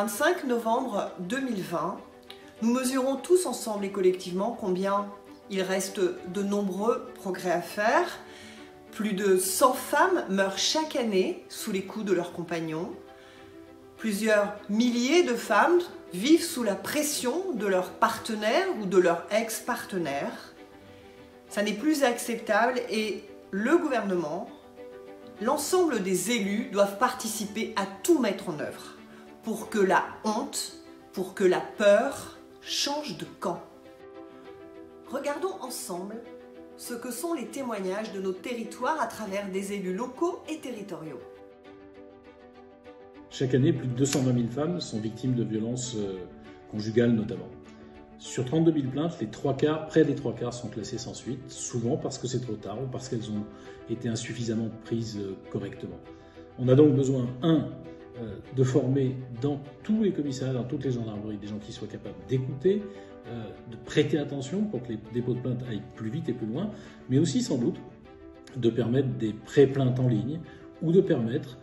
25 novembre 2020, nous mesurons tous ensemble et collectivement combien il reste de nombreux progrès à faire. Plus de 100 femmes meurent chaque année sous les coups de leurs compagnons. Plusieurs milliers de femmes vivent sous la pression de leur partenaire ou de leur ex-partenaire. Ça n'est plus acceptable et le gouvernement, l'ensemble des élus doivent participer à tout mettre en œuvre pour que la honte, pour que la peur change de camp. Regardons ensemble ce que sont les témoignages de nos territoires à travers des élus locaux et territoriaux. Chaque année, plus de 220 000 femmes sont victimes de violences conjugales notamment. Sur 32 000 plaintes, près des 3 quarts sont classées sans suite, souvent parce que c'est trop tard ou parce qu'elles ont été insuffisamment prises correctement. On a donc besoin, de former dans tous les commissariats, dans toutes les gendarmeries, des gens qui soient capables d'écouter, de prêter attention pour que les dépôts de plainte aillent plus vite et plus loin, mais aussi sans doute de permettre des pré-plaintes en ligne ou de permettre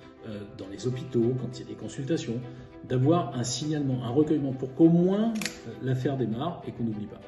dans les hôpitaux, quand il y a des consultations, d'avoir un signalement, un recueillement pour qu'au moins l'affaire démarre et qu'on n'oublie pas.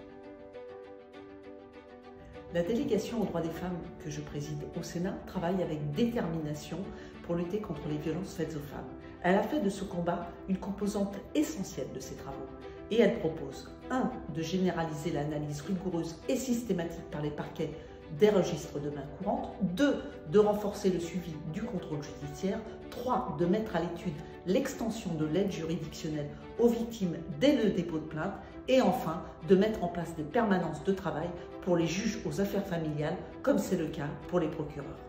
La délégation aux droits des femmes que je préside au Sénat travaille avec détermination pour lutter contre les violences faites aux femmes. Elle a fait de ce combat une composante essentielle de ses travaux et elle propose 1. de généraliser l'analyse rigoureuse et systématique par les parquets des registres de main courante, 2. de renforcer le suivi du contrôle judiciaire, 3. de mettre à l'étude l'extension de l'aide juridictionnelle aux victimes dès le dépôt de plainte et enfin de mettre en place des permanences de travail pour les juges aux affaires familiales comme c'est le cas pour les procureurs.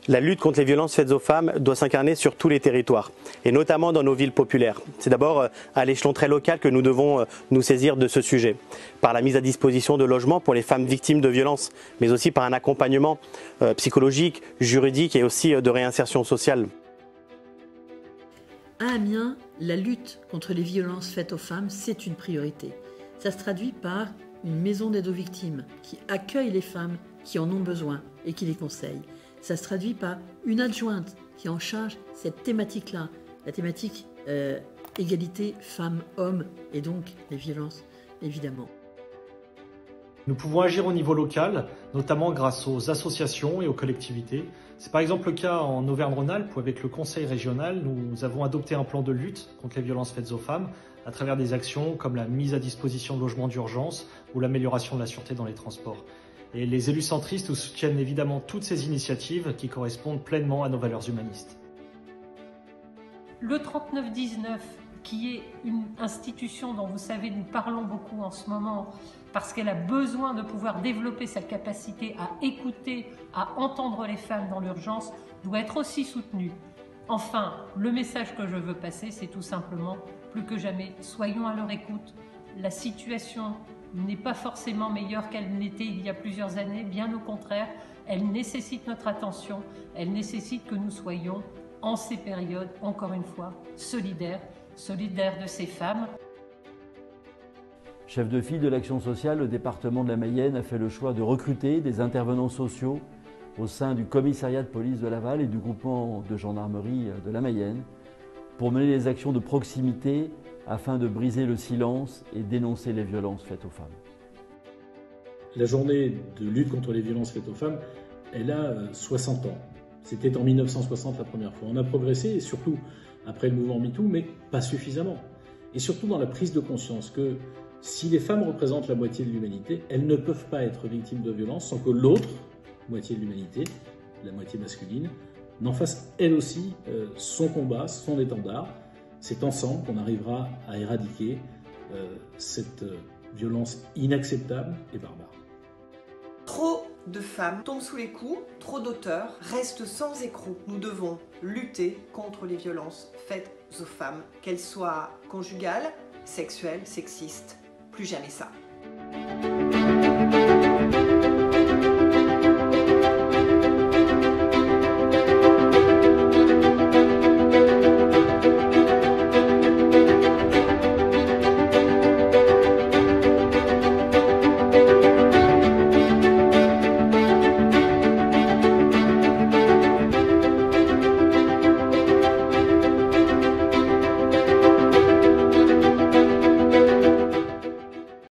La lutte contre les violences faites aux femmes doit s'incarner sur tous les territoires, et notamment dans nos villes populaires. C'est d'abord à l'échelon très local que nous devons nous saisir de ce sujet, par la mise à disposition de logements pour les femmes victimes de violences, mais aussi par un accompagnement psychologique, juridique et aussi de réinsertion sociale. À Amiens, la lutte contre les violences faites aux femmes, c'est une priorité. Ça se traduit par une maison d'aide aux victimes qui accueille les femmes qui en ont besoin et qui les conseille. Ça se traduit par une adjointe qui est en charge cette thématique-là, la thématique égalité femmes-hommes et donc les violences, évidemment. Nous pouvons agir au niveau local, notamment grâce aux associations et aux collectivités. C'est par exemple le cas en Auvergne-Rhône-Alpes où avec le Conseil régional, nous avons adopté un plan de lutte contre les violences faites aux femmes à travers des actions comme la mise à disposition de logements d'urgence ou l'amélioration de la sûreté dans les transports. Et les élus centristes soutiennent évidemment toutes ces initiatives qui correspondent pleinement à nos valeurs humanistes. Le 3919, qui est une institution dont vous savez nous parlons beaucoup en ce moment, parce qu'elle a besoin de pouvoir développer sa capacité à écouter, à entendre les femmes dans l'urgence, doit être aussi soutenue. Enfin, le message que je veux passer, c'est tout simplement, plus que jamais, soyons à leur écoute. La situation n'est pas forcément meilleure qu'elle n'était il y a plusieurs années, bien au contraire, elle nécessite notre attention, elle nécessite que nous soyons, en ces périodes, encore une fois, solidaires de ces femmes. Chef de file de l'action sociale, le département de la Mayenne a fait le choix de recruter des intervenants sociaux au sein du commissariat de police de Laval et du groupement de gendarmerie de la Mayenne pour mener des actions de proximité afin de briser le silence et dénoncer les violences faites aux femmes. La journée de lutte contre les violences faites aux femmes, elle a 60 ans. C'était en 1960 la première fois. On a progressé, et surtout après le mouvement MeToo, mais pas suffisamment. Et surtout dans la prise de conscience que si les femmes représentent la moitié de l'humanité, elles ne peuvent pas être victimes de violences sans que l'autre moitié de l'humanité, la moitié masculine, n'en fasse elle aussi son combat, son étendard. C'est ensemble qu'on arrivera à éradiquer cette violence inacceptable et barbare. Trop de femmes tombent sous les coups, trop d'auteurs restent sans écrou. Nous devons lutter contre les violences faites aux femmes, qu'elles soient conjugales, sexuelles, sexistes, plus jamais ça.